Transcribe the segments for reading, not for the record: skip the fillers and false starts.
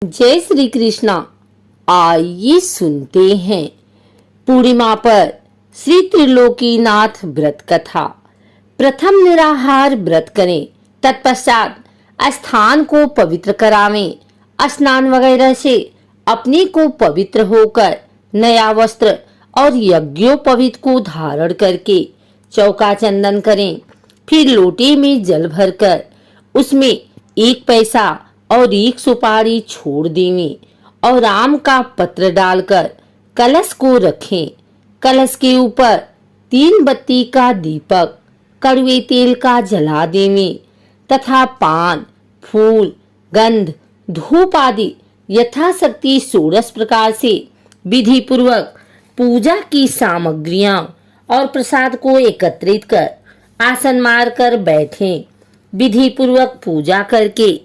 जय श्री कृष्णा। आइए सुनते हैं पूर्णिमा पर श्री त्रिलोकीनाथ व्रत कथा। प्रथम निराहार व्रत करें, तत्पश्चात स्थान को पवित्र करावें। स्नान वगैरह से अपने को पवित्र होकर नया वस्त्र और यज्ञोपवीत को धारण करके चौका चंदन करें। फिर लोटे में जल भरकर उसमें 1 पैसा और 1 सुपारी छोड़ देवें और आम का पत्र डालकर कलश को रखें। कलश के ऊपर 3 बत्ती का दीपक कड़वे तेल का जला देवें तथा पान, फूल, गंध, धूप आदि यथाशक्ति 16 प्रकार से विधि पूर्वक पूजा की सामग्रियां और प्रसाद को एकत्रित कर आसन मार कर बैठें। विधि पूर्वक पूजा करके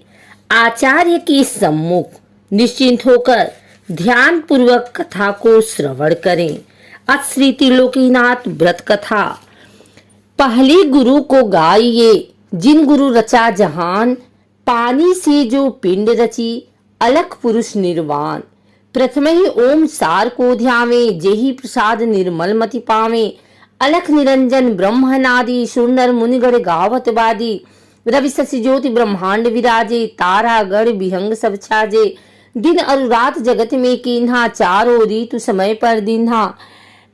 आचार्य के सम्मुख निश्चिंत होकर ध्यान पूर्वक कथा को श्रवण करें। आज श्री त्रिलोकीनाथ व्रत कथा। पहले गुरु को गाइए, जिन गुरु रचा जहान, पानी से जो पिंड रची, अलख पुरुष निर्वाण। प्रथम ही ओम सार को ध्यावे, जेहि प्रसाद निर्मल मति पावे। अलख निरंजन ब्रह्मनादि, सुंदर मुनिगण गावत वादी। रवि शशि ज्योति ब्रह्मांड विराजे, तारा गण विहंग सब छाजे। दिन और रात जगत में कीन्हा, चारों ऋतु समय पर दिन्हा।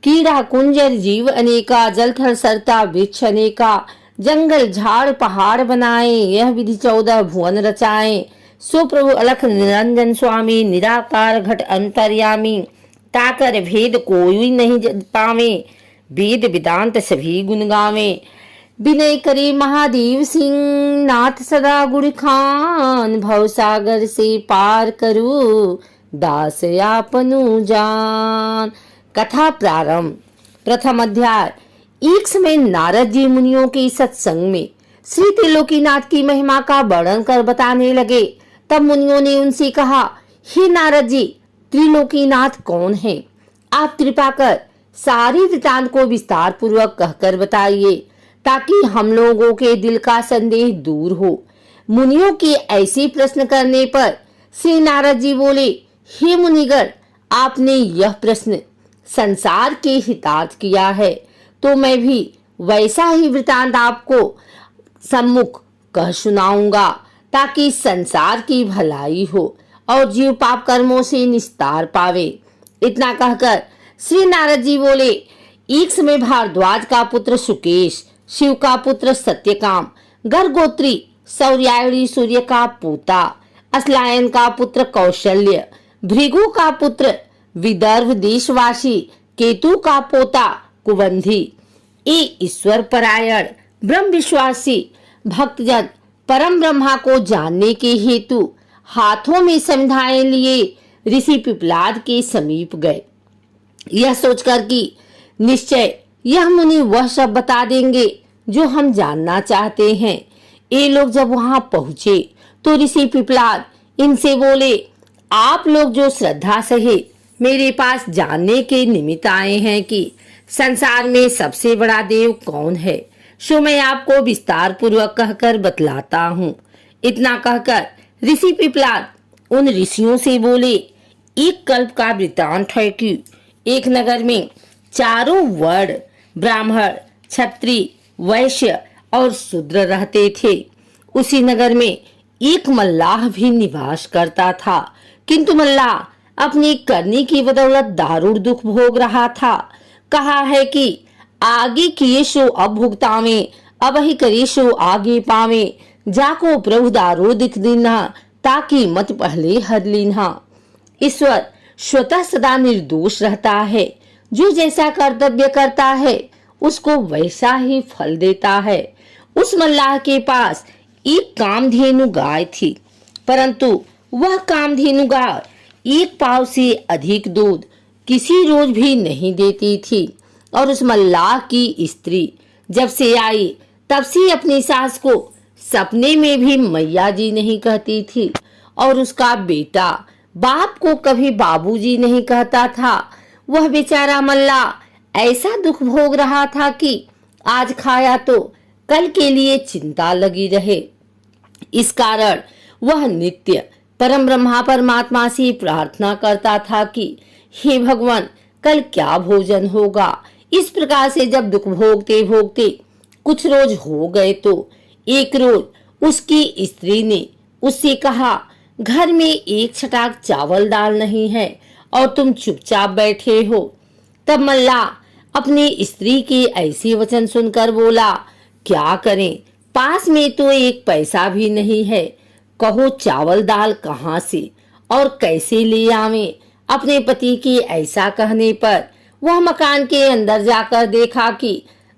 कीड़ा कुंजर जीव अनेका, जल थल सरता वृक्ष अनेका। जंगल झाड़ पहाड़ बनाए, यह विधि 14 भुवन रचाए। सो प्रभु अलख निरंजन स्वामी, निराकार घट अंतर्यामी। ताकर भेद कोई नहीं पावे, वेद वेदांत सभी गुण गावे। विनय करे महादेव सिंह, नाथ सदा गुण खान। भव सागर से पार करू, दास आपनु जान। कथा प्रारंभ। प्रथम अध्याय। एक समय नारद जी मुनियों के सत्संग में श्री त्रिलोकीनाथ की महिमा का वर्णन कर बताने लगे। तब मुनियों ने उनसे कहा, हे नारद जी, त्रिलोकीनाथ कौन है? आप कृपा कर सारी वृतांत को विस्तार पूर्वक कहकर बताइए, ताकि हम लोगों के दिल का संदेह दूर हो। मुनियों के ऐसे प्रश्न करने पर श्री नारद जी बोले, हे मुनिगण, आपने यह प्रश्न संसार के हितार्थ किया है, तो मैं भी वैसा ही वृतांत आपको सम्मुख कह सुनाऊंगा, ताकि संसार की भलाई हो और जीव पाप कर्मों से निस्तार पावे। इतना कहकर श्री नारद जी बोले, एक समय भारद्वाज का पुत्र सुकेश, शिव का पुत्र सत्यकाम, गर्गोत्री सौर्यायणी सूर्य का पोता, अस्लायन का पुत्र कौशल्य, भृगु का पुत्र विदर्भ देशवासी, केतु का पोता कुबंधी, ये ईश्वर परायण ब्रह्म विश्वासी भक्तजन परम ब्रह्मा को जानने के हेतु हाथों में समिधाएं लिए ऋषि पिपलाद के समीप गए। यह सोचकर कि निश्चय यह मुनि वह सब बता देंगे जो हम जानना चाहते हैं। ये लोग जब वहां पहुंचे तो ऋषि पिपलाद इनसे बोले, आप लोग जो श्रद्धा सहित मेरे पास जानने के निमित्त आए हैं कि संसार में सबसे बड़ा देव कौन है, सो मैं आपको विस्तार पूर्वक कहकर बतलाता हूँ। इतना कहकर ऋषि पिपलाद उन ऋषियों से बोले, एक कल्प का वृत्तांत है कि एक नगर में चारों वर्ण ब्राह्मण, क्षत्रिय, वैश्य और शूद्र रहते थे। उसी नगर में एक मल्लाह भी निवास करता था, किंतु मल्लाह अपनी करनी की बदौलत दारुण दुख भोग रहा था। कहा है कि आगे किए सो अब भुगतावे, अब ही करे सो आगे पावे। जाको प्रभु दारुण दिख दीना, ताकि मत पहले हद लीना। ईश्वर स्वतः सदा निर्दोष रहता है, जो जैसा कर्तव्य करता है उसको वैसा ही फल देता है। उस मल्लाह के पास एक कामधेनु गाय थी, परंतु वह कामधेनु गाय 1 पाव से अधिक दूध किसी रोज भी नहीं देती थी। और उस मल्लाह की स्त्री जब से आई तब से अपनी सास को सपने में भी मैया जी नहीं कहती थी, और उसका बेटा बाप को कभी बाबूजी नहीं कहता था। वह बेचारा मल्लाह ऐसा दुख भोग रहा था कि आज खाया तो कल के लिए चिंता लगी रहे। इस कारण वह नित्य परम ब्रह्मा परमात्मा से प्रार्थना करता था कि हे भगवान, कल क्या भोजन होगा। इस प्रकार से जब दुख भोगते भोगते कुछ रोज हो गए तो एक रोज उसकी स्त्री ने उससे कहा, घर में एक छटाक चावल दाल नहीं है और तुम चुपचाप बैठे हो। तब मल्लाह अपनी स्त्री के ऐसे वचन सुनकर बोला, क्या करें, पास में तो एक पैसा भी नहीं है। कहो चावल दाल कहाँ से और कैसे ले आवें। अपने पति के ऐसा कहने पर वह मकान के अंदर जाकर देखा कि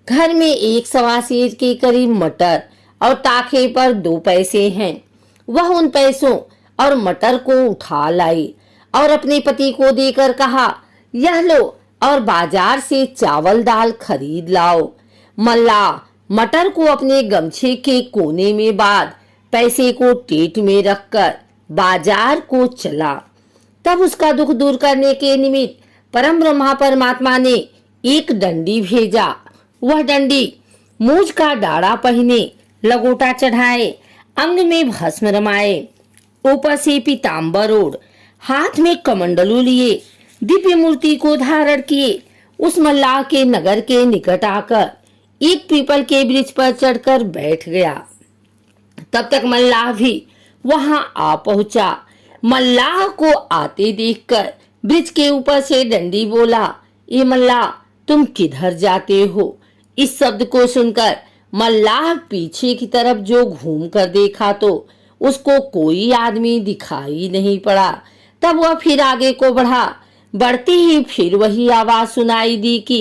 घर में एक सवा सेर के करीब मटर और ताखे पर 2 पैसे हैं। वह उन पैसों और मटर को उठा लाई और अपने पति को देकर कहा, यह लो और बाजार से चावल दाल खरीद लाओ। मल्लाह मटर को अपने गमछे के कोने में बांध पैसे को टेट में रखकर बाजार को चला। तब उसका दुख दूर करने के निमित्त परम ब्रह्मा परमात्मा ने एक डंडी भेजा। वह डंडी मूंछ का डाढ़ा पहने, लगोटा चढ़ाए, अंग में भस्म रमाए, ऊपर से पीताम्बर ओढ़, हाथ में कमंडलू लिए, दिव्य मूर्ति को धारण किए उस मल्लाह के नगर के निकट आकर एक पीपल के वृक्ष पर चढ़कर बैठ गया। तब तक मल्लाह भी वहां आ पहुंचा। मल्लाह को आते देखकर वृक्ष के ऊपर से डंडी बोला, ये मल्लाह, तुम किधर जाते हो। इस शब्द को सुनकर मल्लाह पीछे की तरफ जो घूम कर देखा तो उसको कोई आदमी दिखाई नहीं पड़ा। तब वह फिर आगे को बढ़ा। बढ़ते ही फिर वही आवाज सुनाई दी कि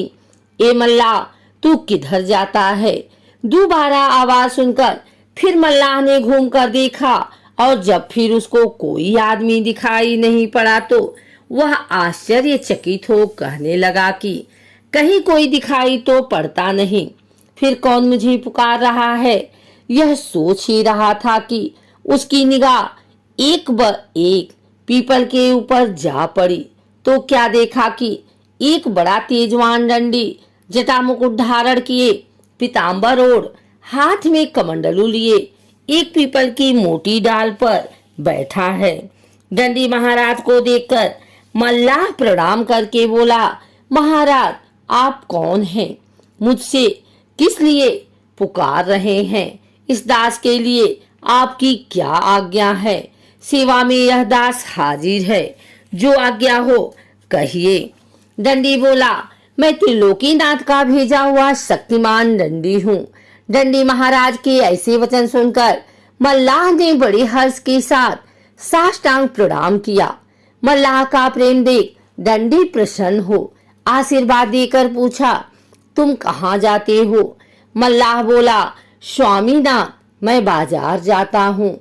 ए मल्लाह, तू किधर जाता है। दोबारा आवाज सुनकर फिर मल्लाह ने घूम कर देखा और जब फिर उसको कोई आदमी दिखाई नहीं पड़ा तो वह आश्चर्यचकित हो कहने लगा कि कहीं कोई दिखाई तो पड़ता नहीं, फिर कौन मुझे पुकार रहा है। यह सोच ही रहा था कि उसकी निगाह एक पीपल के ऊपर जा पड़ी तो क्या देखा कि एक बड़ा तेजवान डंडी, जटा मुकुट धारण किए, पीताम्बर ओढ़, हाथ में कमंडलू लिए एक पीपल की मोटी डाल पर बैठा है। डंडी महाराज को देखकर मल्लाह प्रणाम करके बोला, महाराज आप कौन हैं, मुझसे किस लिए पुकार रहे हैं। इस दास के लिए आपकी क्या आज्ञा है। सेवा में यह दास हाजिर है, जो आज्ञा हो कहिए। डंडी बोला, मैं त्रिलोकीनाथ का भेजा हुआ शक्तिमान डंडी हूँ। डंडी महाराज के ऐसे वचन सुनकर मल्लाह ने बड़े हर्ष के साथ साष्टांग प्रणाम किया। मल्लाह का प्रेम देख डंडी प्रसन्न हो आशीर्वाद देकर पूछा, तुम कहाँ जाते हो। मल्लाह बोला, स्वामी नाथ, मैं बाजार जाता हूँ।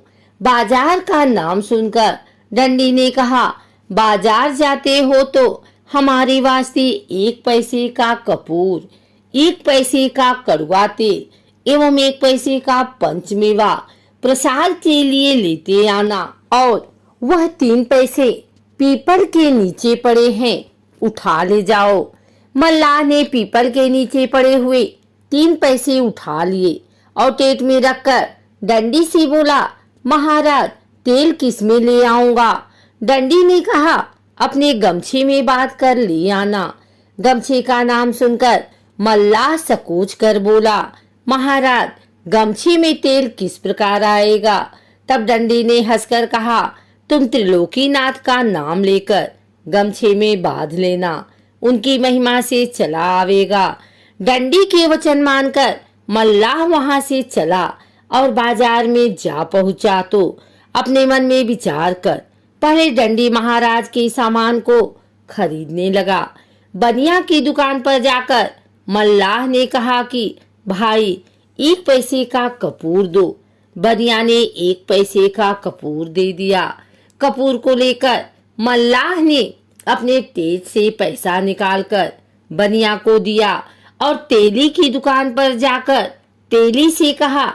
बाजार का नाम सुनकर डंडी ने कहा, बाजार जाते हो तो हमारे वास्ते 1 पैसे का कपूर, 1 पैसे का कड़वा तेल एवं 1 पैसे का पंचमेवा प्रसाद के लिए लेते आना, और वह 3 पैसे पीपल के नीचे पड़े हैं, उठा ले जाओ। मल्लाह ने पीपल के नीचे पड़े हुए 3 पैसे उठा लिए और टेट में रखकर डंडी से बोला, महाराज तेल किस में ले आऊंगा। डंडी ने कहा, अपने गमछे में बांध कर ले आना। गमछे का नाम सुनकर मल्लाह सकोच कर बोला, महाराज गमछे में तेल किस प्रकार आएगा। तब डंडी ने हंसकर कहा, तुम त्रिलोकीनाथ का नाम लेकर गमछे में बांध लेना, उनकी महिमा से चला आवेगा। डंडी के वचन मानकर मल्लाह वहां से चला और बाजार में जा पहुंचा तो अपने मन में विचार कर पहले डंडी महाराज के सामान को खरीदने लगा। बनिया की दुकान पर जाकर मल्लाह ने कहा कि भाई 1 पैसे का कपूर दो। बनिया ने 1 पैसे का कपूर दे दिया। कपूर को लेकर मल्लाह ने अपने तेज से पैसा निकालकर बनिया को दिया और तेली की दुकान पर जाकर तेली से कहा,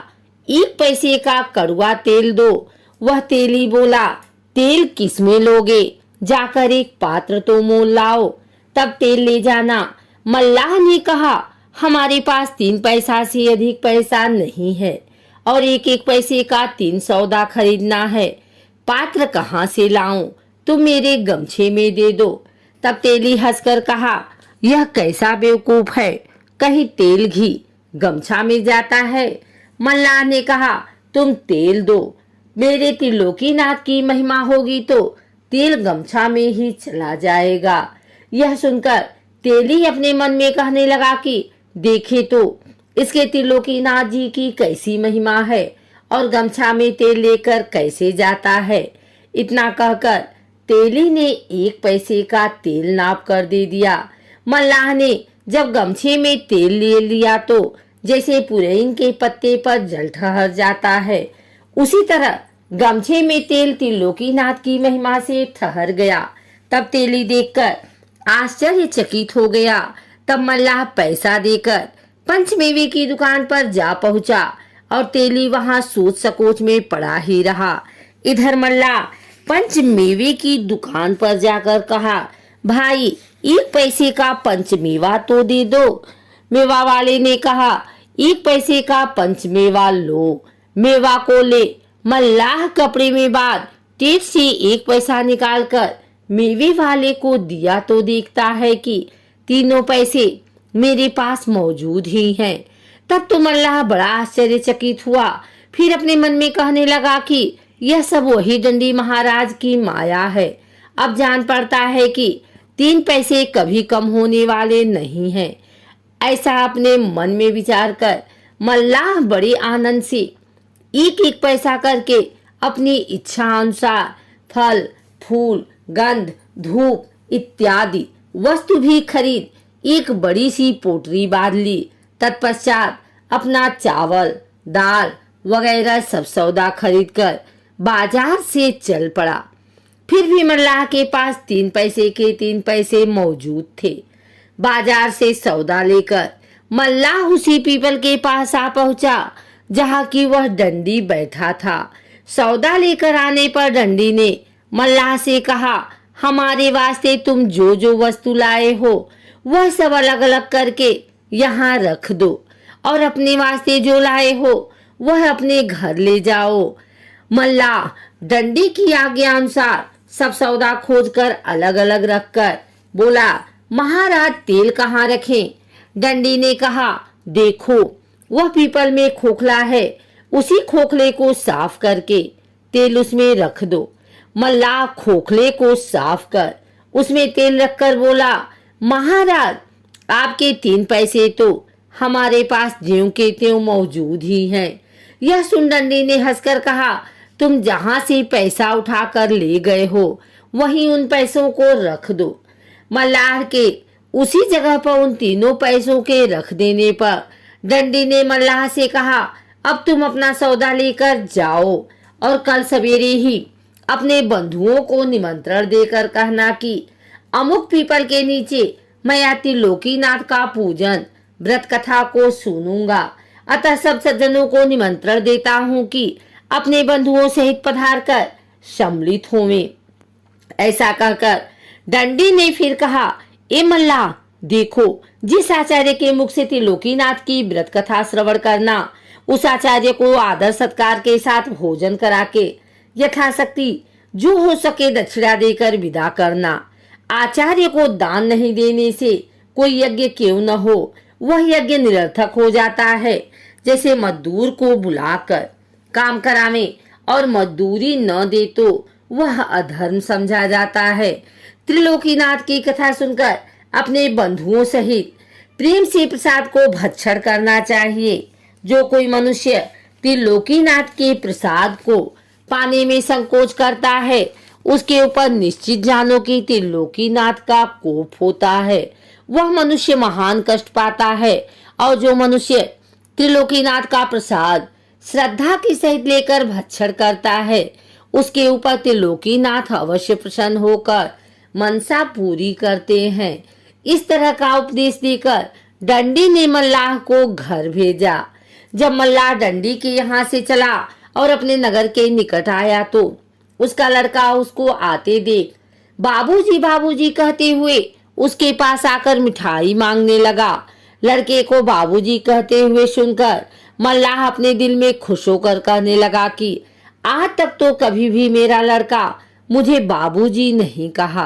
1 पैसे का कड़वा तेल दो। वह तेली बोला, तेल किसमें लोगे, जाकर एक पात्र तो मोल लाओ, तब तेल ले जाना। मल्लाह ने कहा, हमारे पास 3 पैसा से अधिक पैसा नहीं है और 1-1 पैसे का 3 सौदा खरीदना है। पात्र कहाँ से लाऊं, तुम मेरे गमछे में दे दो। तब तेली हंसकर कहा, यह कैसा बेवकूफ है, कहीं तेल घी गमछा में जाता है। मल्लाह ने कहा, तुम तेल दो, मेरे त्रिलोकीनाथ की महिमा होगी तो तेल गमछा में ही चला जाएगा। यह सुनकर तेली अपने मन में कहने लगा कि देखे तो इसके त्रिलोकीनाथ जी की कैसी महिमा है और गमछा में तेल लेकर कैसे जाता है। इतना कहकर तेली ने 1 पैसे का तेल नाप कर दे दिया। मल्लाह ने जब गमछे में तेल ले लिया तो जैसे पुरैन के पत्ते पर जल ठहर जाता है, उसी तरह गमछे में तेल त्रिलोकीनाथ की महिमा से ठहर गया। तब तेली देखकर आश्चर्यचकित हो गया। तब मल्लाह पैसा देकर पंचमेवे की दुकान पर जा पहुंचा और तेली वहां सोच सकोच में पड़ा ही रहा। इधर मल्लाह पंचमेवे की दुकान पर जाकर कहा, भाई 1 पैसे का पंचमेवा तो दे दो। मेवा वाले ने कहा, 1 पैसे का पंचमेवा लो। मेवा को ले मल्लाह कपड़े में बाद टेट से 1 पैसा निकालकर मेवे वाले को दिया तो देखता है कि तीनों पैसे मेरे पास मौजूद ही हैं। तब तो मल्लाह बड़ा आश्चर्यचकित हुआ। फिर अपने मन में कहने लगा कि यह सब वही डंडी महाराज की माया है। अब जान पड़ता है कि 3 पैसे कभी कम होने वाले नहीं हैं। ऐसा अपने मन में विचार कर मल्लाह बड़े आनंद से 1-1 पैसा करके अपनी इच्छा अनुसार फल, फूल, गंध, धूप इत्यादि वस्तु भी खरीद एक बड़ी सी पोटली बांध ली। तत्पश्चात अपना चावल, दाल वगैरह सब सौदा खरीदकर बाजार से चल पड़ा। फिर भी मल्लाह के पास 3 पैसे के 3 पैसे मौजूद थे। बाजार से सौदा लेकर मल्लाह उसी पीपल के पास आ पहुंचा जहां की वह डंडी बैठा था। सौदा लेकर आने पर डंडी ने मल्लाह से कहा, हमारे वास्ते तुम जो जो वस्तु लाए हो वह सब अलग अलग करके यहाँ रख दो और अपने वास्ते जो लाए हो वह अपने घर ले जाओ। मल्लाह डंडी की आज्ञा अनुसार सब सौदा खोजकर अलग अलग रखकर बोला, महाराज तेल कहाँ रखें? डंडी ने कहा, देखो वह पीपल में खोखला है, उसी खोखले को साफ करके तेल उसमें रख दो। मल्लाह खोखले को साफ कर उसमें तेल रखकर बोला, महाराज आपके 3 पैसे तो हमारे पास ज्यों के त्यों मौजूद ही हैं। यह सुन डंडी ने हंसकर कहा, तुम जहां से पैसा उठाकर ले गए हो वहीं उन पैसों को रख दो। मल्लाह के उसी जगह पर उन तीनों पैसों के रख देने पर डंडी ने मल्लाह से कहा, अब तुम अपना सौदा लेकर जाओ और कल सवेरे ही अपने बंधुओं को निमंत्रण देकर कहना कि अमुक पीपल के नीचे मैं त्रिलोकीनाथ का पूजन व्रत कथा को सुनूंगा। अतः सब सज्जनों को निमंत्रण देता हूँ कि अपने बंधुओं सहित पधार कर सम्मिलित होवें। ऐसा कहकर डंडी ने फिर कहा, ए मल्लाह देखो, जिस आचार्य के मुख से त्रिलोकीनाथ की व्रत कथा श्रवण करना, उस आचार्य को आदर सत्कार के साथ भोजन करा के यथाशक्ति जो हो सके दक्षिणा देकर विदा करना। आचार्य को दान नहीं देने से कोई यज्ञ क्यों न हो, वह यज्ञ निरर्थक हो जाता है। जैसे मजदूर को बुलाकर काम करावे और मजदूरी न दे तो वह अधर्म समझा जाता है। त्रिलोकीनाथ की कथा सुनकर अपने बंधुओं सहित प्रेम से प्रसाद को भक्षण करना चाहिए। जो कोई मनुष्य त्रिलोकीनाथ के प्रसाद को पाने में संकोच करता है, उसके ऊपर निश्चित जानो कि त्रिलोकीनाथ का कोप होता है। वह मनुष्य महान कष्ट पाता है। और जो मनुष्य त्रिलोकीनाथ का प्रसाद श्रद्धा के सहित लेकर भक्षण करता है, उसके ऊपर त्रिलोकीनाथ अवश्य प्रसन्न होकर मनसा पूरी करते हैं। इस तरह का उपदेश देकर डंडी ने मल्लाह को घर भेजा। जब मल्लाह डंडी के यहाँ से चला और अपने नगर के निकट आया तो उसका लड़का उसको आते देख बाबूजी बाबूजी कहते हुए उसके पास आकर मिठाई मांगने लगा। लड़के को बाबूजी कहते हुए सुनकर मल्लाह अपने दिल में खुश होकर कहने लगा कि आज तक तो कभी भी मेरा लड़का मुझे बाबूजी नहीं कहा।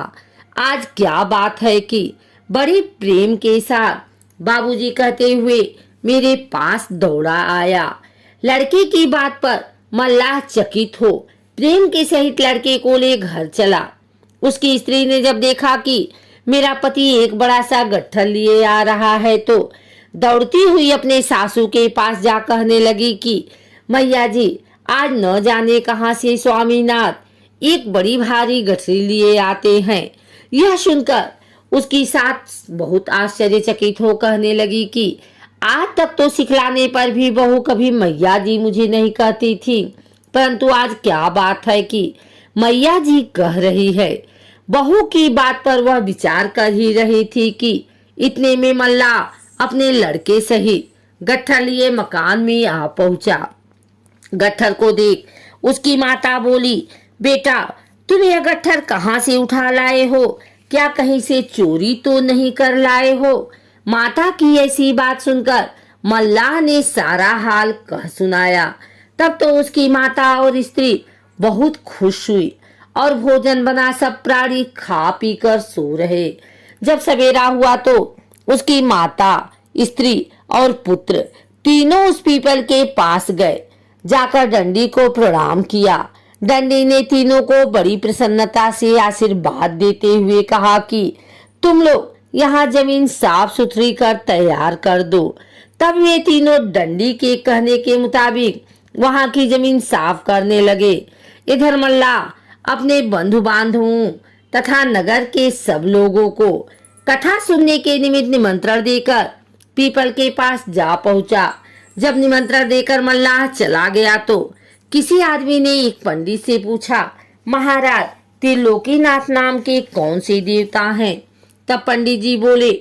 आज क्या बात है कि बड़ी प्रेम के साथ बाबूजी कहते हुए मेरे पास दौड़ा आया। लड़के की बात पर मल्लाह चकित हो प्रेम के सहित लड़के को ले घर चला। उसकी स्त्री ने जब देखा कि मेरा पति एक बड़ा सा गट्ठर लिए आ रहा है तो दौड़ती हुई अपने सासू के पास जा कहने लगी कि मैया जी, आज न जाने कहां से स्वामीनाथ एक बड़ी भारी गठरी लिए आते हैं। यह सुनकर उसकी सास बहुत आश्चर्यचकित हो कहने लगी कि आज तक तो सिखलाने पर भी बहू कभी मैया जी मुझे नहीं कहती थी, परंतु आज क्या बात है कि मैया जी कह रही है। बहू की बात पर वह विचार कर ही रही थी कि इतने में मल्लाह अपने लड़के सहित गट्ठर लिए मकान में आ पहुंचा। गट्ठर को देख उसकी माता बोली, बेटा तुम यह गट्ठर कहाँ से उठा लाए हो? क्या कहीं से चोरी तो नहीं कर लाए हो? माता की ऐसी बात सुनकर मल्लाह ने सारा हाल कह सुनाया। तब तो उसकी माता और स्त्री बहुत खुश हुई और भोजन बना सब प्राणी खा पी कर सो रहे। जब सवेरा हुआ तो उसकी माता, स्त्री और पुत्र तीनों उस पीपल के पास गए। जाकर डंडी को प्रणाम किया। डंडी ने तीनों को बड़ी प्रसन्नता से आशीर्वाद देते हुए कहा कि तुम लोग यहाँ जमीन साफ सुथरी कर तैयार कर दो। तब वे तीनों डंडी के कहने के मुताबिक वहां की जमीन साफ करने लगे। इधर मल्लाह अपने बंधु बांधवों तथा नगर के सब लोगों को कथा सुनने के निमित्त निमंत्रण देकर पीपल के पास जा पहुंचा। जब निमंत्रण देकर मल्लाह चला गया तो किसी आदमी ने एक पंडित से पूछा, महाराज त्रिलोकीनाथ नाम के कौन से देवता हैं? तब पंडित जी बोले,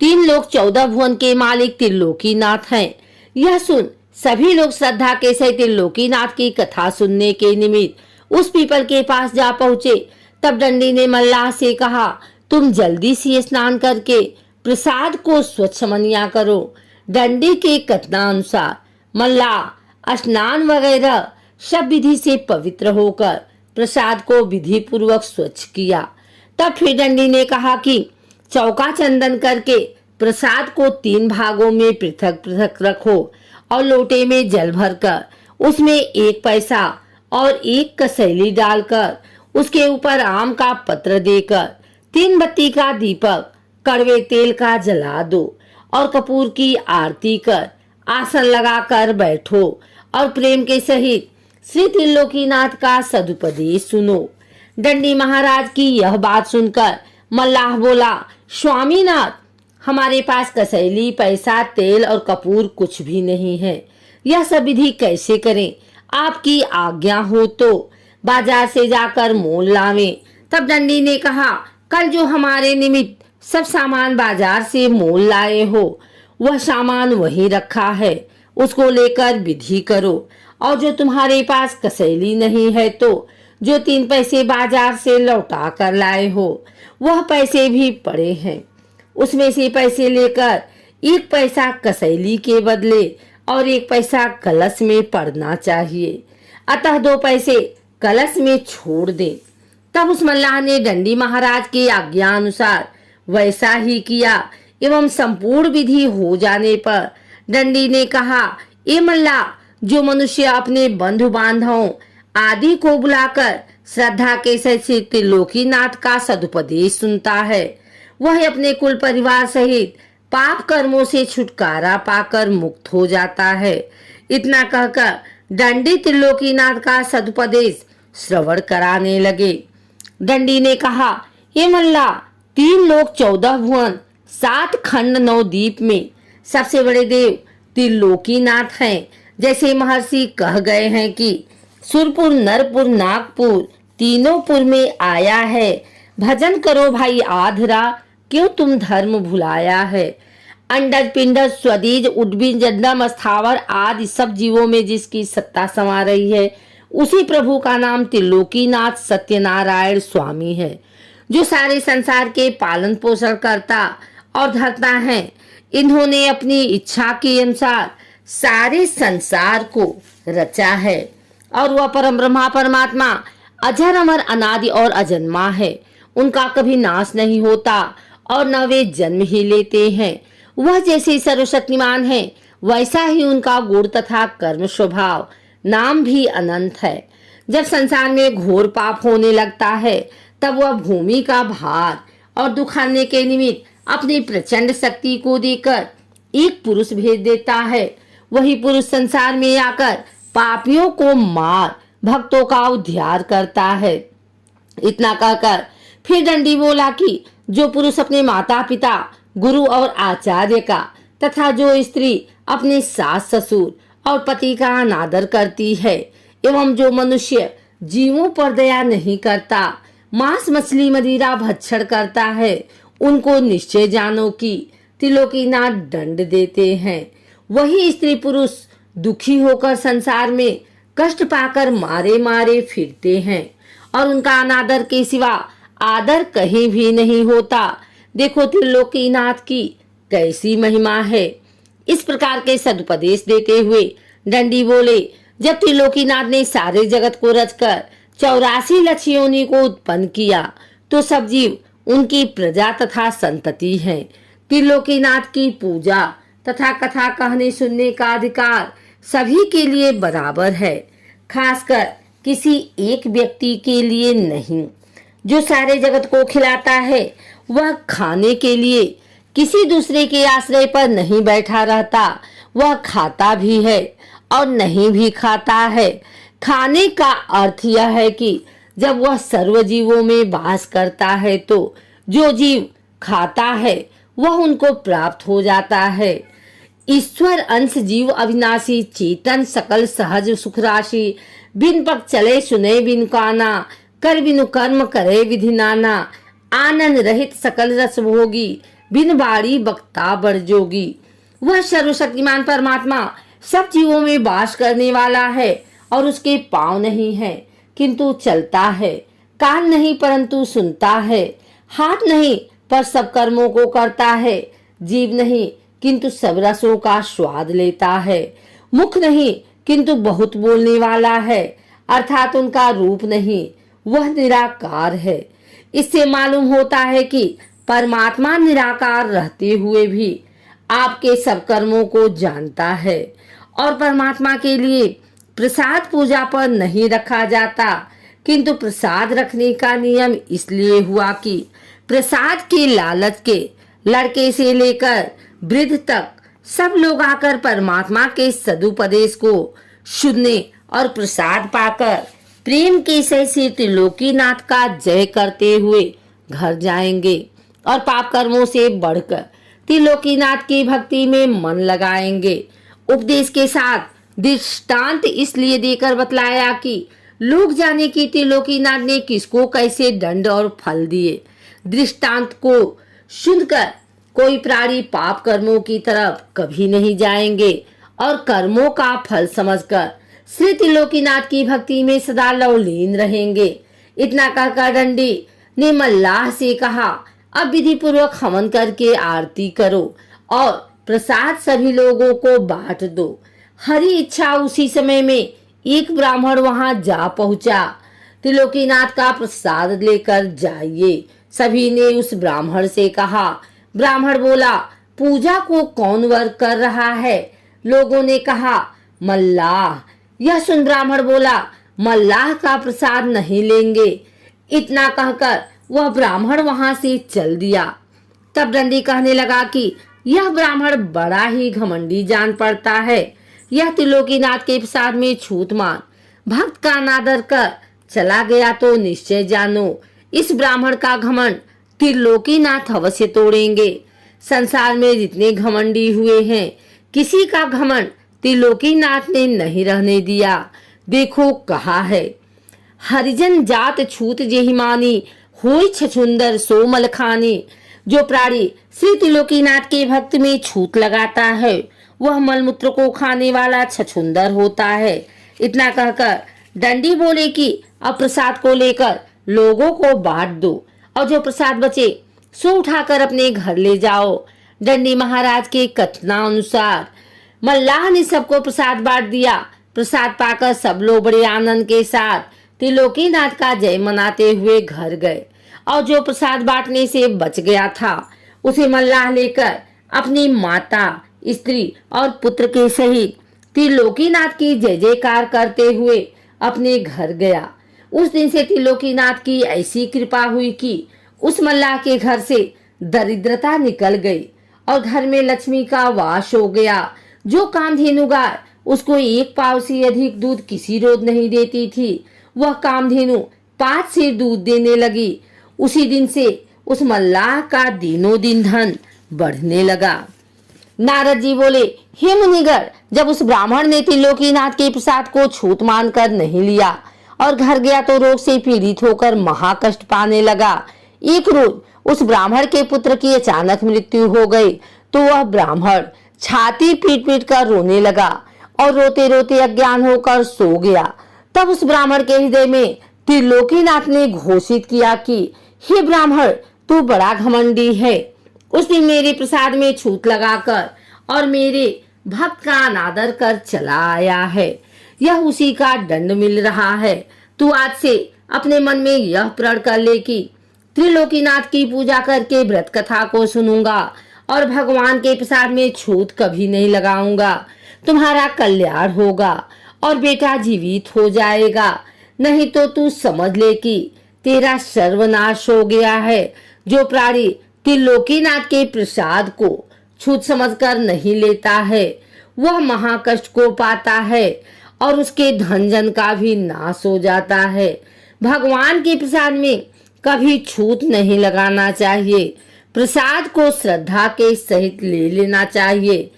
3 लोग 14 भुवन के मालिक त्रिलोकीनाथ हैं। यह सुन सभी लोग श्रद्धा के सहित त्रिलोकीनाथ की कथा सुनने के निमित्त उस पीपल के पास जा पहुंचे। तब डंडी ने मल्लाह से कहा, तुम जल्दी से स्नान करके प्रसाद को स्वच्छ मनिया करो। डंडी के कथनानुसार मल्लाह स्नान वगैरह सब विधि से पवित्र होकर प्रसाद को विधि पूर्वक स्वच्छ किया। तब फिर डंडी ने कहा कि चौका चंदन करके प्रसाद को 3 भागों में पृथक पृथक रखो और लोटे में जल भरकर उसमें 1 पैसा और 1 कसैली डालकर उसके ऊपर आम का पत्र देकर 3 बत्ती का दीपक कड़वे तेल का जला दो और कपूर की आरती कर आसन लगाकर बैठो और प्रेम के सहित श्री त्रिलोकीनाथ का सदुपदेश सुनो। डंडी महाराज की यह बात सुनकर मल्लाह बोला, स्वामीनाथ हमारे पास कसैली, पैसा, तेल और कपूर कुछ भी नहीं है। यह सब विधि कैसे करें? आपकी आज्ञा हो तो बाजार से जाकर मोल लावें। तब डंडी ने कहा, कल जो हमारे निमित्त सब सामान बाजार से मोल लाए हो वह सामान वहीं रखा है, उसको लेकर विधि करो। और जो तुम्हारे पास कसैली नहीं है तो जो 3 पैसे बाजार से लौटा कर लाए हो वह पैसे भी पड़े हैं, उसमें से पैसे लेकर 1 पैसा कसैली के बदले और 1 पैसा कलश में पड़ना चाहिए। अतः 2 पैसे कलश में छोड़ दे। तब उस मल्लाह ने डंडी महाराज की आज्ञा अनुसार वैसा ही किया एवं संपूर्ण विधि हो जाने पर डंडी ने कहा, ए मल्लाह, जो मनुष्य अपने बंधु बांधवों आदि को बुलाकर श्रद्धा के सहित त्रिलोकीनाथ का सदुपदेश सुनता है वह अपने कुल परिवार सहित पाप कर्मों से छुटकारा पाकर मुक्त हो जाता है। इतना कहकर डंडी त्रिलोकीनाथ का सदुपदेश श्रवण कराने लगे। डंडी ने कहा, हे मल्लाह, 3 लोक 14 भुवन 7 खंड 9 द्वीप में सबसे बड़े देव त्रिलोकीनाथ हैं। जैसे महर्षि कह गए हैं कि सुरपुर, नरपुर, नागपुर तीनों पुर में आया है। भजन करो भाई आधरा, क्यों तुम धर्म भुलाया है। अंडज, पिंडज, स्वदीज, उद्भिज, जन्नम, स्थावर आदि सब जीवों में जिसकी सत्ता समा रही है उसी प्रभु का नाम त्रिलोकीनाथ सत्यनारायण स्वामी है, जो सारे संसार के पालन पोषण करता और धरता है। इन्होंने अपनी इच्छा के अनुसार सारे संसार को रचा है और वह परम ब्रह्मा परमात्मा अजर अमर अनादि और अजन्मा है। उनका कभी नाश नहीं होता और न वे जन्म ही लेते हैं। वह जैसे सर्वशक्तिमान है वैसा ही उनका गुण तथा कर्म स्वभाव नाम भी अनंत है। जब संसार में घोर पाप होने लगता है तब वह भूमि का भार और दुखाने के निमित्त अपनी प्रचंड शक्ति को देकर एक पुरुष भेज देता है। वही पुरुष संसार में आकर पापियों को मार भक्तों का उद्धार करता है। इतना कहकर फिर दंडी बोला कि जो पुरुष अपने माता पिता गुरु और आचार्य का तथा जो स्त्री अपने सास ससुर और पति का अनादर करती है एवं जो मनुष्य जीवों पर दया नहीं करता, मांस मछली मदिरा भक्षण करता है, उनको निश्चय जानो कि त्रिलोकीनाथ दंड देते हैं। वही स्त्री पुरुष दुखी होकर संसार में कष्ट पाकर मारे मारे फिरते हैं और उनका अनादर के सिवा आदर कहीं भी नहीं होता। देखो त्रिलोकीनाथ की कैसी महिमा है। इस प्रकार के सदुपदेश देते हुए दंडी बोले, जब त्रिलोकीनाथ ने सारे जगत को रचकर 84 लक्ष योनि को उत्पन्न किया तो सब जीव उनकी प्रजा तथा संतति है। त्रिलोकीनाथ की पूजा तथा कथा कहने सुनने का अधिकार सभी के लिए बराबर है, खासकर किसी एक व्यक्ति के लिए नहीं। जो सारे जगत को खिलाता है वह खाने के लिए किसी दूसरे के आश्रय पर नहीं बैठा रहता, वह खाता भी है और नहीं भी खाता है। खाने का अर्थ यह है कि जब वह सर्व जीवों में वास करता है तो जो जीव खाता है वह उनको प्राप्त हो जाता है। ईश्वर अंश जीव अविनाशी चेतन सकल सहज सुख राशि, बिन पग चले सुने बिन काना, कर बिनु कर्म करे विधि नाना, आनंद रहित सकल रस भोगी, बिन बाड़ी बक्ता बड़ जोगी। वह सर्वशक्तिमान परमात्मा सब जीवों में वास करने वाला है और उसके पांव नहीं है किंतु चलता है, कान नहीं परंतु सुनता है, हाथ नहीं पर सब कर्मों को करता है, जीभ नहीं किंतु सब रसों का स्वाद लेता है, मुख नहीं किंतु बहुत बोलने वाला है, अर्थात उनका रूप नहीं, वह निराकार है। इससे मालूम होता है कि परमात्मा निराकार रहते हुए भी आपके सब कर्मों को जानता है और परमात्मा के लिए प्रसाद पूजा पर नहीं रखा जाता, किंतु प्रसाद रखने का नियम इसलिए हुआ कि प्रसाद के लालच के लड़के से लेकर वृद्ध तक सब लोग आकर परमात्मा के सदुपदेश को सुनने और प्रसाद पाकर प्रेम के से त्रिलोकीनाथ का जय करते हुए घर जाएंगे और पाप कर्मों से बढ़कर त्रिलोकीनाथ की भक्ति में मन लगाएंगे। उपदेश के साथ दृष्टांत इसलिए देकर बतलाया कि लोग जाने कि त्रिलोकीनाथ ने किसको कैसे दंड और फल दिए। दृष्टांत को सुनकर कोई प्राणी पाप कर्मों की तरफ कभी नहीं जाएंगे और कर्मों का फल समझकर श्री त्रिलोकीनाथ की भक्ति में सदा लवलीन रहेंगे। इतना कहकर दंडी ने मल्लाह से कहा, अब विधि पूर्वक हवन करके आरती करो और प्रसाद सभी लोगों को बांट दो। हरि इच्छा उसी समय में एक ब्राह्मण वहां जा पहुंचा। त्रिलोकीनाथ का प्रसाद लेकर जाइए, सभी ने उस ब्राह्मण से कहा। ब्राह्मण बोला, पूजा को कौन वर कर रहा है? लोगों ने कहा, मल्लाह। यह सुन ब्राह्मण बोला, मल्लाह का प्रसाद नहीं लेंगे। इतना कहकर वह ब्राह्मण वहां से चल दिया। तब दंडी कहने लगा कि यह ब्राह्मण बड़ा ही घमंडी जान पड़ता है। यह त्रिलोकीनाथ के प्रसाद में छूत मान भक्त का अनादर कर चला गया तो निश्चय जानो इस ब्राह्मण का घमंड त्रिलोकीनाथ अवश्य तोड़ेंगे। संसार में जितने घमंडी हुए हैं किसी का घमंड त्रिलोकीनाथ ने नहीं रहने दिया। देखो कहा है, हरिजन जात छूत जेहि मानी, होई छछुंदर सो मल खानी। जो प्राणी श्री त्रिलोकीनाथ के भक्त में छूत लगाता है वह मलमूत्र को खाने वाला छछुंदर होता है। इतना कहकर दंडी बोले कि अब प्रसाद को लेकर लोगों को बांट दो और जो प्रसाद बचे सो उठाकर अपने घर ले जाओ। दंडी महाराज के कथनानुसार मल्लाह ने सबको प्रसाद बांट दिया। प्रसाद पाकर सब लोग बड़े आनंद के साथ त्रिलोकीनाथ का जय मनाते हुए घर गए और जो प्रसाद बांटने से बच गया था उसे मल्लाह लेकर अपनी माता, स्त्री और पुत्र के सहित त्रिलोकीनाथ की जय जयकार करते हुए अपने घर गया। उस दिन से त्रिलोकीनाथ की ऐसी कृपा हुई कि उस मल्लाह के घर से दरिद्रता निकल गई और घर में लक्ष्मी का वास हो गया। जो कामधेनु गाय उसको 1 पाव से अधिक दूध किसी रोज नहीं देती थी, वह कामधेनु 5 सेर दूध देने लगी। उसी दिन से उस मल्लाह का दिनों दिन धन बढ़ने लगा। नारद जी बोले, हे मुनिगर, जब उस ब्राह्मण ने त्रिलोकीनाथ के प्रसाद को छूत मानकर नहीं लिया और घर गया तो रोग से पीड़ित होकर महाकष्ट पाने लगा। एक रोज उस ब्राह्मण के पुत्र की अचानक मृत्यु हो गई तो वह ब्राह्मण छाती पीट पीट कर रोने लगा और रोते रोते अज्ञान होकर सो गया। तब उस ब्राह्मण के हृदय में त्रिलोकीनाथ ने घोषित किया कि हे ब्राह्मण, तू बड़ा घमंडी है। उस दिन मेरे प्रसाद में छूत लगाकर और मेरे भक्त का अनादर कर चला आया है, यह उसी का दंड मिल रहा है। तू आज से अपने मन में यह प्रण कर ले कि त्रिलोकीनाथ की पूजा करके व्रत कथा को सुनूंगा और भगवान के प्रसाद में छूत कभी नहीं लगाऊंगा। तुम्हारा कल्याण होगा और बेटा जीवित हो जाएगा, नहीं तो तू समझ ले कि तेरा सर्वनाश हो गया है। जो प्राणी त्रिलोकीनाथ के प्रसाद को छूत समझकर नहीं लेता है वह महाकष्ट को पाता है और उसके धन जन का भी नाश हो जाता है। भगवान के प्रसाद में कभी छूत नहीं लगाना चाहिए। प्रसाद को श्रद्धा के सहित ले लेना चाहिए।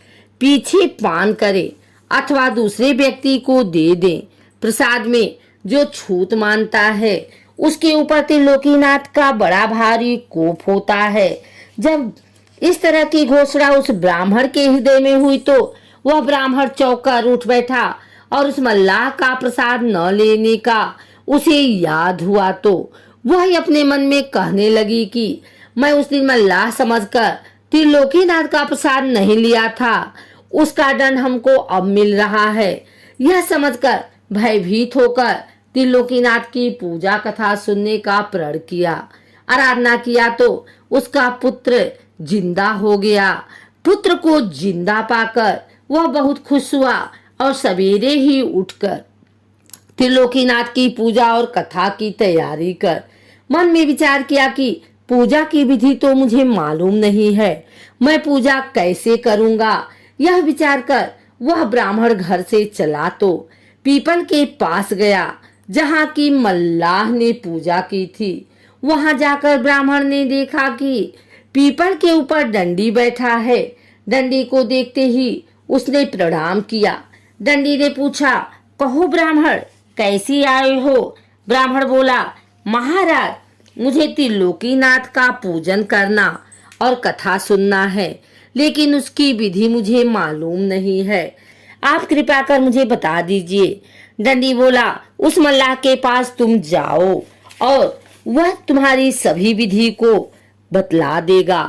पीछे पान करे अथवा दूसरे व्यक्ति को दे दें। प्रसाद में जो छूत मानता है उसके ऊपर त्रिलोकीनाथ का बड़ा भारी कोप होता है। जब इस तरह की घोषणा उस ब्राह्मण के हृदय में हुई तो वह ब्राह्मण चौंक कर उठ बैठा और उस मल्लाह का प्रसाद न लेने का उसे याद हुआ तो वह अपने मन में कहने लगी कि मैं उस दिन मल्लाह समझकर त्रिलोकीनाथ का प्रसाद नहीं लिया था, उसका दंड हमको अब मिल रहा है। यह समझकर भयभीत होकर त्रिलोकीनाथ की पूजा कथा सुनने का प्रण किया। आराधना किया तो उसका पुत्र जिंदा हो गया। पुत्र को जिंदा पाकर वह बहुत खुश हुआ और सवेरे ही उठकर त्रिलोकीनाथ की पूजा और कथा की तैयारी कर मन में विचार किया कि पूजा की विधि तो मुझे मालूम नहीं है, मैं पूजा कैसे करूंगा। यह विचार कर वह ब्राह्मण घर से चला तो पीपल के पास गया जहाँ की मल्लाह ने पूजा की थी। वहां जाकर ब्राह्मण ने देखा कि पीपल के ऊपर डंडी बैठा है। डंडी को देखते ही उसने प्रणाम किया। डंडी ने पूछा, कहो ब्राह्मण, कैसी आए हो? ब्राह्मण बोला, महाराज, मुझे त्रिलोकीनाथ का पूजन करना और कथा सुनना है, लेकिन उसकी विधि मुझे मालूम नहीं है, आप कृपा कर मुझे बता दीजिए। डंडी बोला, उस मल्लाह के पास तुम जाओ और वह तुम्हारी सभी विधि को बतला देगा।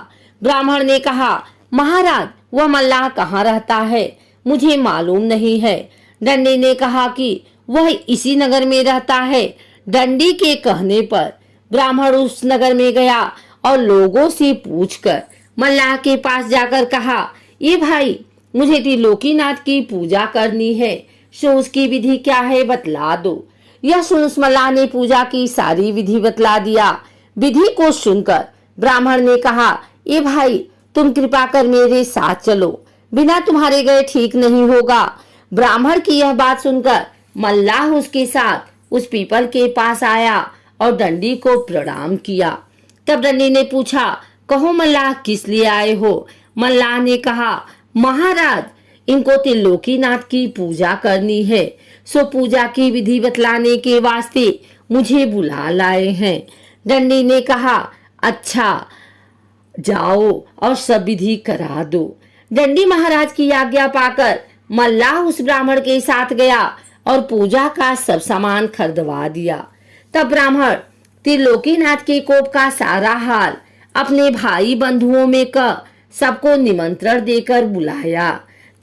ब्राह्मण ने कहा, महाराज, वह मल्लाह कहाँ रहता है, मुझे मालूम नहीं है। डंडी ने कहा कि वह इसी नगर में रहता है। डंडी के कहने पर ब्राह्मण उस नगर में गया और लोगों से पूछकर मल्लाह के पास जाकर कहा, ये भाई, मुझे त्रिलोकीनाथ की पूजा करनी है, सो उसकी विधि क्या है बतला दो। यह सुन उस मल्लाह ने पूजा की सारी विधि बतला दिया। विधि को सुनकर ब्राह्मण ने कहा, ये भाई, तुम कृपा कर मेरे साथ चलो, बिना तुम्हारे गए ठीक नहीं होगा। ब्राह्मण की यह बात सुनकर मल्लाह उसके साथ उस पीपल के पास आया और डंडी को प्रणाम किया। तब डंडी ने पूछा, कहो मल्लाह, किस लिए आए हो? मल्लाह ने कहा, महाराज, इनको त्रिलोकीनाथ की पूजा करनी है, सो पूजा की विधि बतलाने के वास्ते मुझे बुला लाए हैं। डंडी ने कहा, अच्छा, जाओ और सब विधि करा दो। डंडी महाराज की आज्ञा पाकर मल्लाह उस ब्राह्मण के साथ गया और पूजा का सब सामान खरीदवा दिया। तब ब्राह्मण त्रिलोकीनाथ के कोप का सारा हाल अपने भाई बंधुओं में कह सबको निमंत्रण देकर बुलाया।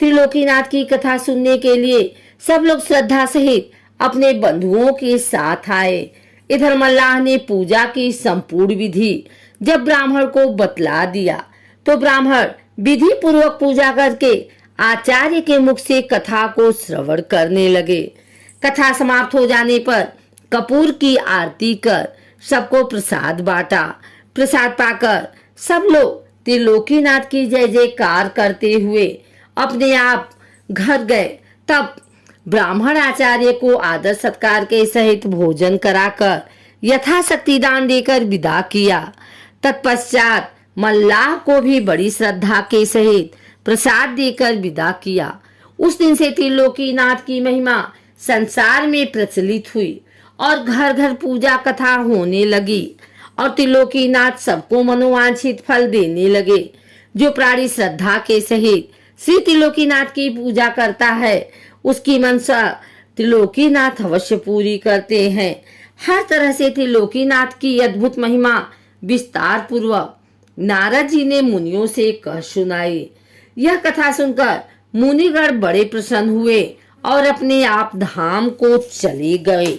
त्रिलोकीनाथ की कथा सुनने के लिए सब लोग श्रद्धा सहित अपने बंधुओं के साथ आए। इधर मल्लाह ने पूजा की संपूर्ण विधि जब ब्राह्मण को बतला दिया तो ब्राह्मण विधि पूर्वक पूजा करके आचार्य के मुख से कथा को श्रवण करने लगे। कथा समाप्त हो जाने पर कपूर की आरती कर सबको प्रसाद बांटा। प्रसाद पाकर सब लोग त्रिलोकीनाथ की जय जयकार करते हुए अपने आप घर गए। तब ब्राह्मण आचार्य को आदर सत्कार के सहित भोजन कराकर यथाशक्ति दान देकर विदा किया। तत्पश्चात मल्लाह को भी बड़ी श्रद्धा के सहित प्रसाद देकर विदा किया। उस दिन से त्रिलोकीनाथ की महिमा संसार में प्रचलित हुई और घर घर पूजा कथा होने लगी और त्रिलोकीनाथ सबको मनोवांछित फल देने लगे। जो प्राणी श्रद्धा के सहित श्री त्रिलोकीनाथ की पूजा करता है उसकी मनसा त्रिलोकीनाथ अवश्य पूरी करते हैं। हर तरह से त्रिलोकीनाथ की अद्भुत महिमा विस्तार पूर्वक नारद जी ने मुनियों से कह सुनाई। यह कथा सुनकर मुनिगण बड़े प्रसन्न हुए और अपने आप धाम को चले गए।